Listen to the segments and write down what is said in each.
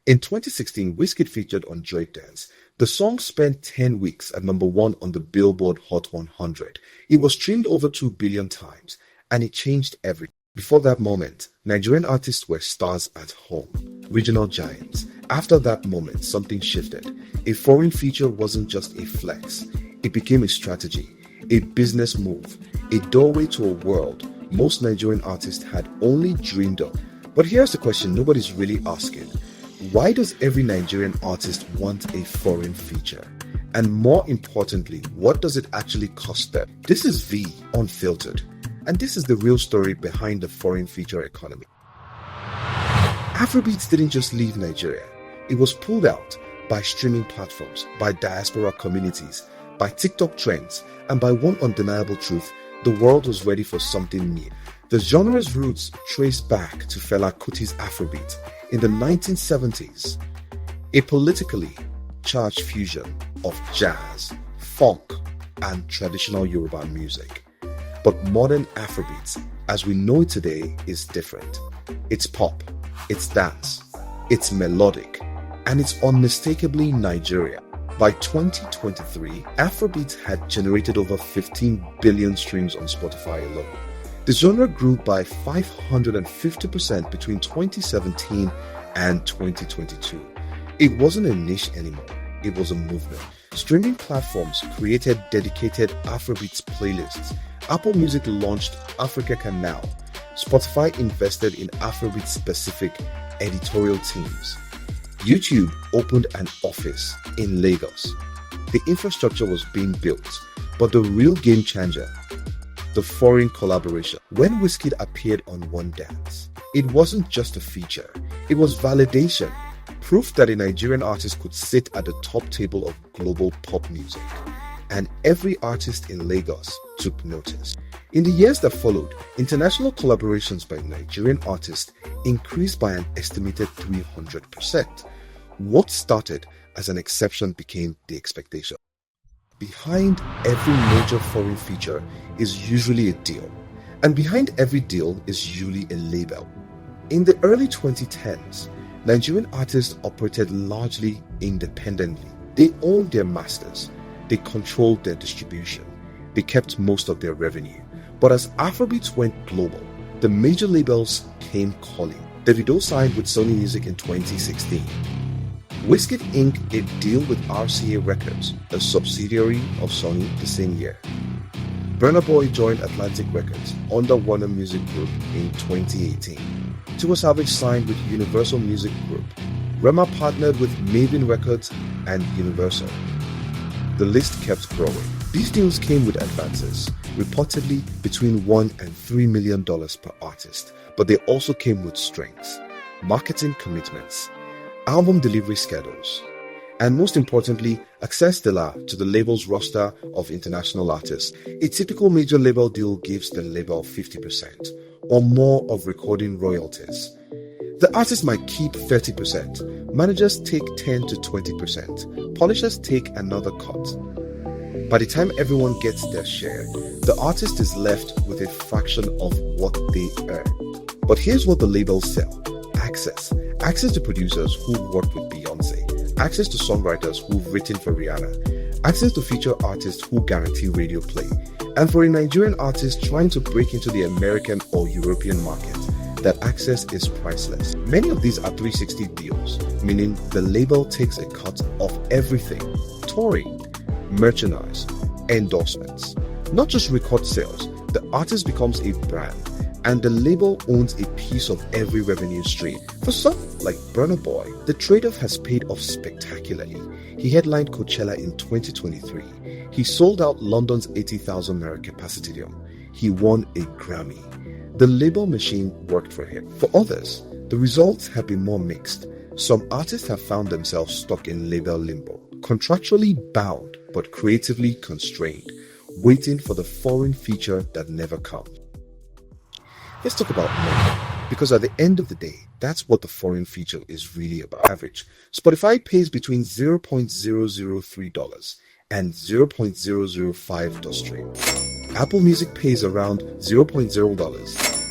In 2016, Wizkid featured on Joy Dance. The song spent 10 weeks at number 1 on the Billboard Hot 100. It was streamed over 2 billion times, and it changed everything. Before that moment, Nigerian artists were stars at home, regional giants. After that moment, something shifted. A foreign feature wasn't just a flex, it became a strategy, a business move, a doorway to a world most Nigerian artists had only dreamed of. But here's the question nobody's really asking. Why does every Nigerian artist want a foreign feature? And more importantly, what does it actually cost them? This is V Unfiltered, and this is the real story behind the foreign feature economy. Afrobeats didn't just leave Nigeria. It was pulled out by streaming platforms, by diaspora communities, by TikTok trends, and by one undeniable truth: the world was ready for something new. The genre's roots trace back to Fela Kuti's Afrobeat in the 1970s, a politically charged fusion of jazz, funk, and traditional Yoruba music. But modern Afrobeats, as we know it today, is different. It's pop, it's dance, it's melodic, and it's unmistakably Nigeria. By 2023, Afrobeats had generated over 15 billion streams on Spotify alone. The genre grew by 550% between 2017 and 2022. It wasn't a niche anymore, it was a movement. Streaming platforms created dedicated Afrobeats playlists. Apple Music launched Africa Can Now. Spotify invested in Afrobeat-specific editorial teams. YouTube opened an office in Lagos. The infrastructure was being built, but the real game changer, the foreign collaboration. When Wizkid appeared on One Dance, it wasn't just a feature, it was validation, proof that a Nigerian artist could sit at the top table of global pop music. And every artist in Lagos took notice. In the years that followed, international collaborations by Nigerian artists increased by an estimated 300%. What started as an exception became the expectation. Behind every major foreign feature is usually a deal, and behind every deal is usually a label. In the early 2010s, Nigerian artists operated largely independently. They owned their masters, they controlled their distribution, they kept most of their revenue. But as Afrobeats went global, the major labels came calling. Davido signed with Sony Music in 2016. Wizkid inked a deal with RCA Records, a subsidiary of Sony, the same year. Burna Boy joined Atlantic Records under Warner Music Group in 2018. Tiwa Savage signed with Universal Music Group. Rema partnered with Maven Records and Universal. The list kept growing. These deals came with advances, reportedly between $1 and $3 million per artist, but they also came with strengths, marketing commitments, album delivery schedules, and most importantly, access to the label's roster of international artists. A typical major label deal gives the label 50% or more of recording royalties. The artist might keep 30%, managers take 10 to 20%, publishers take another cut. By the time everyone gets their share, the artist is left with a fraction of what they earn. But here's what the labels sell: access. Access to producers who've worked with Beyonce, access to songwriters who've written for Rihanna, access to feature artists who guarantee radio play. And for a Nigerian artist trying to break into the American or European market, that access is priceless. Many of these are 360 deals, meaning the label takes a cut of everything: touring, merchandise, endorsements. Not just record sales, the artist becomes a brand, and the label owns a piece of every revenue stream. For some, like Burna Boy, the trade-off has paid off spectacularly. He headlined Coachella in 2023. He sold out London's 80,000 capacity stadium. He won a Grammy. The label machine worked for him. For others, the results have been more mixed. Some artists have found themselves stuck in label limbo, contractually bound but creatively constrained, waiting for the foreign feature that never comes. Let's talk about money, because at the end of the day, that's what the foreign feature is really about. Average. Spotify pays between $0.003 and $0.005 per stream. Apple Music pays around $0.0.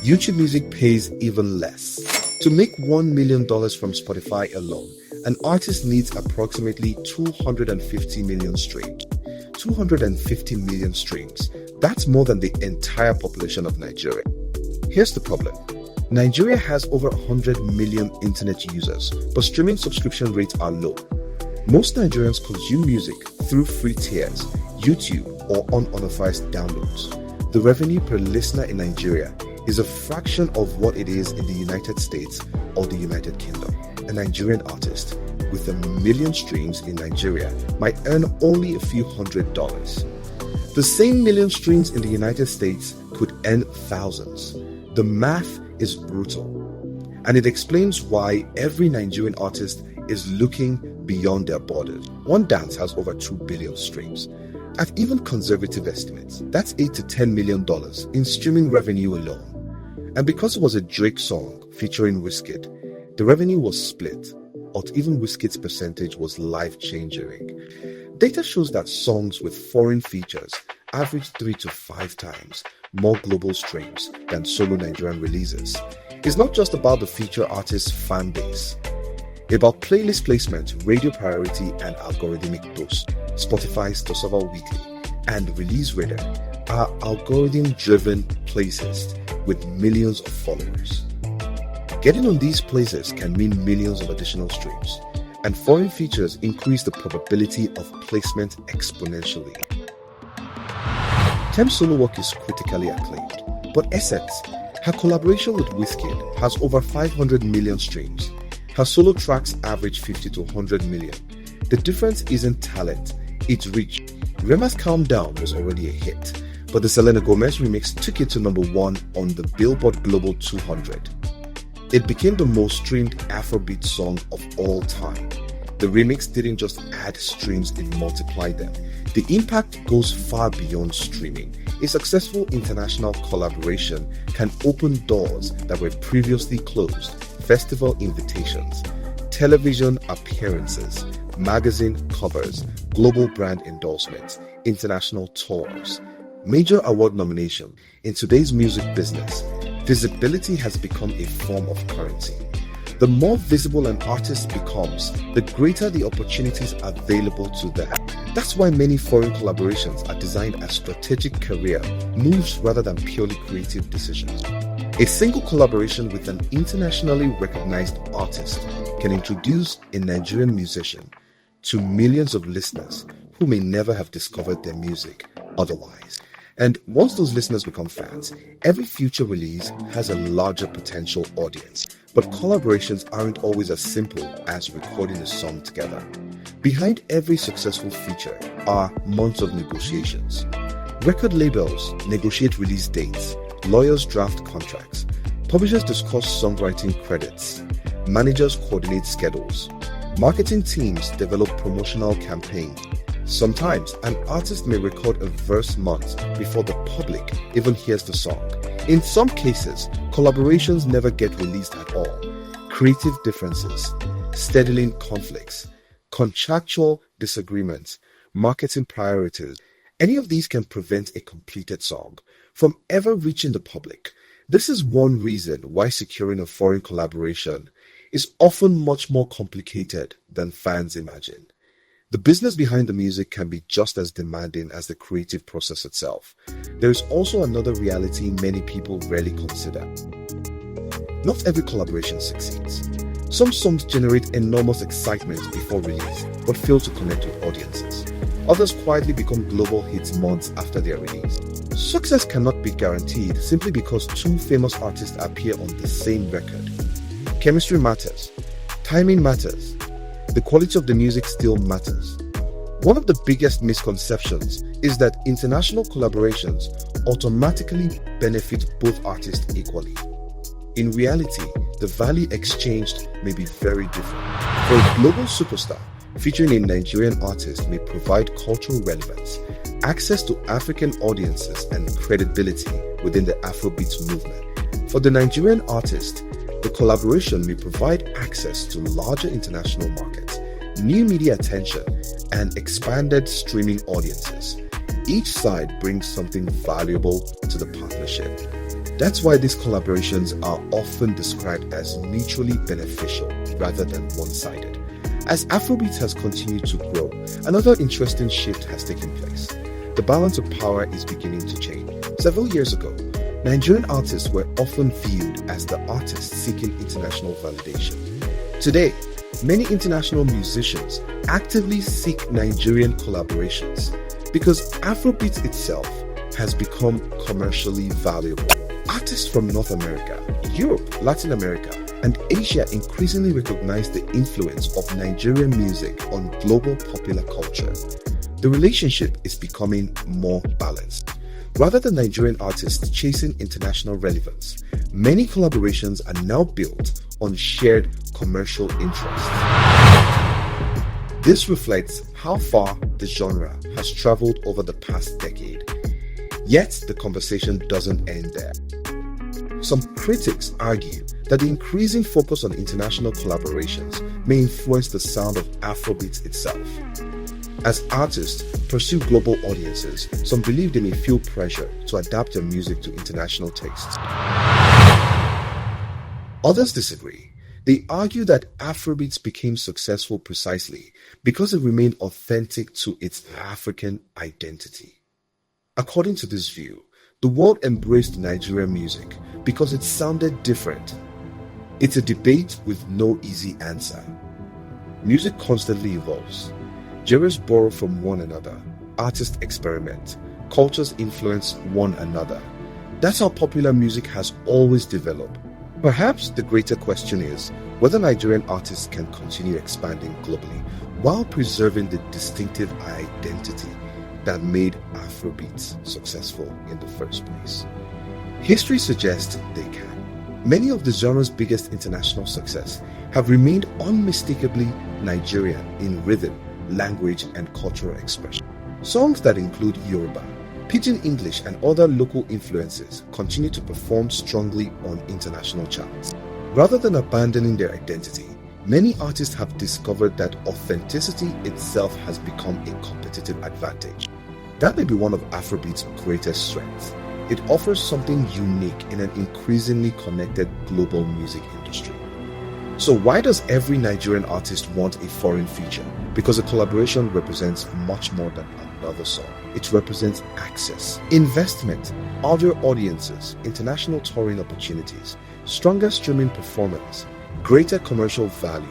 YouTube Music pays even less. To make $1 million from Spotify alone, an artist needs approximately 250 million streams. 250 million streams. That's more than the entire population of Nigeria. Here's the problem. Nigeria has over 100 million internet users, but streaming subscription rates are low. Most Nigerians consume music through free tiers, YouTube, or unauthorized downloads. The revenue per listener in Nigeria is a fraction of what it is in the United States or the United Kingdom. A Nigerian artist with 1 million streams in Nigeria might earn only a few $100s. The same million streams in the United States could earn thousands. The math is brutal, and it explains why every Nigerian artist is looking beyond their borders. One dance has over 2 billion streams. At even conservative estimates, that's $8 to $10 million in streaming revenue alone. And because it was a Drake song featuring Wizkid, the revenue was split, but even Wizkid's percentage was life-changing. Data shows that songs with foreign features average 3 to 5 times more global streams than solo Nigerian releases. It's not just about the feature artist's fan base. It's about playlist placement, radio priority, and algorithmic dose. Spotify's Tosava Weekly and Release Radar are algorithm-driven playlists with millions of followers. Getting on these playlists can mean millions of additional streams, and foreign features increase the probability of placement exponentially. Tem's solo work is critically acclaimed, but Essence, her collaboration with Wizkid, has over 500 million streams. Her solo tracks average 50 to 100 million. The difference isn't talent, it's reach. Rema's Calm Down was already a hit, but the Selena Gomez remix took it to number 1 on the Billboard Global 200. It became the most streamed Afrobeat song of all time. The remix didn't just add streams, it multiplied them. The impact goes far beyond streaming. A successful international collaboration can open doors that were previously closed. Festival invitations, television appearances, magazine covers, global brand endorsements, international tours, major award nomination. In today's music business, visibility has become a form of currency. The more visible an artist becomes, the greater the opportunities available to them. That's why many foreign collaborations are designed as strategic career moves rather than purely creative decisions. A single collaboration with an internationally recognized artist can introduce a Nigerian musician to millions of listeners who may never have discovered their music otherwise. And once those listeners become fans, every future release has a larger potential audience. But collaborations aren't always as simple as recording a song together. Behind every successful feature are months of negotiations. Record labels negotiate release dates, lawyers draft contracts, publishers discuss songwriting credits, managers coordinate schedules, marketing teams develop promotional campaigns. Sometimes, an artist may record a verse months before the public even hears the song. In some cases, collaborations never get released at all. Creative differences, scheduling conflicts, contractual disagreements, marketing priorities, any of these can prevent a completed song from ever reaching the public. This is one reason why securing a foreign collaboration is often much more complicated than fans imagine. The business behind the music can be just as demanding as the creative process itself. There is also another reality many people rarely consider. Not every collaboration succeeds. Some songs generate enormous excitement before release, but fail to connect with audiences. Others quietly become global hits months after their release. Success cannot be guaranteed simply because two famous artists appear on the same record. Chemistry matters. Timing matters. The quality of the music still matters. One of the biggest misconceptions is that international collaborations automatically benefit both artists equally. In reality, the value exchanged may be very different. For a global superstar, featuring a Nigerian artist may provide cultural relevance, access to African audiences, and credibility within the Afrobeats movement. For the Nigerian artist, the collaboration may provide access to larger international markets, new media attention, and expanded streaming audiences. Each side brings something valuable to the partnership. That's why these collaborations are often described as mutually beneficial rather than one-sided. As Afrobeats has continued to grow, another interesting shift has taken place. The balance of power is beginning to change. Several years ago, Nigerian artists were often viewed as the artists seeking international validation. Today, many international musicians actively seek Nigerian collaborations because Afrobeats itself has become commercially valuable. Artists from North America, Europe, Latin America, and Asia increasingly recognize the influence of Nigerian music on global popular culture. The relationship is becoming more balanced. Rather than Nigerian artists chasing international relevance, many collaborations are now built on shared commercial interests. This reflects how far the genre has traveled over the past decade. Yet the conversation doesn't end there. Some critics argue that the increasing focus on international collaborations may influence the sound of Afrobeats itself. As artists pursue global audiences, some believe they may feel pressure to adapt their music to international tastes. Others disagree. They argue that Afrobeats became successful precisely because it remained authentic to its African identity. According to this view, the world embraced Nigerian music because it sounded different. It's a debate with no easy answer. Music constantly evolves. Genres borrow from one another, artists experiment, cultures influence one another. That's how popular music has always developed. Perhaps the greater question is whether Nigerian artists can continue expanding globally while preserving the distinctive identity that made Afrobeats successful in the first place. History suggests they can. Many of the genre's biggest international success have remained unmistakably Nigerian in rhythm, language, and cultural expression. Songs that include Yoruba, Pidgin English, and other local influences continue to perform strongly on international charts. Rather than abandoning their identity, many artists have discovered that authenticity itself has become a competitive advantage. That may be one of Afrobeats' greatest strengths. It offers something unique in an increasingly connected global music industry. So why does every Nigerian artist want a foreign feature? Because a collaboration represents much more than another song. It represents access, investment, audio audiences, international touring opportunities, stronger streaming performance, greater commercial value,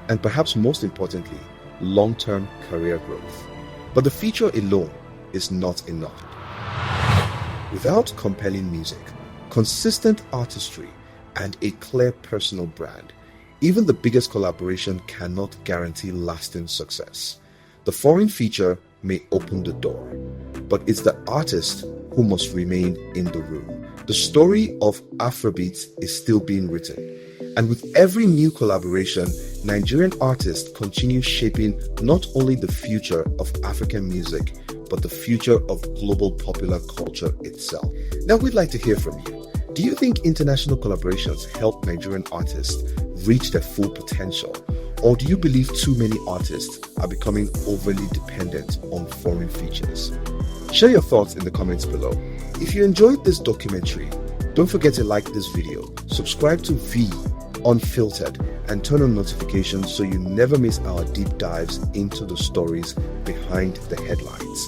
and perhaps most importantly, long-term career growth. But the feature alone is not enough. Without compelling music, consistent artistry, and a clear personal brand, even the biggest collaboration cannot guarantee lasting success. The foreign feature may open the door, but it's the artist who must remain in the room. The story of Afrobeats is still being written, and with every new collaboration, Nigerian artists continue shaping not only the future of African music, but the future of global popular culture itself. Now we'd like to hear from you. Do you think international collaborations help Nigerian artists reach their full potential? Or do you believe too many artists are becoming overly dependent on foreign features? Share your thoughts in the comments below. If you enjoyed this documentary, don't forget to like this video, subscribe to V Unfiltered, and turn on notifications so you never miss our deep dives into the stories behind the headlines.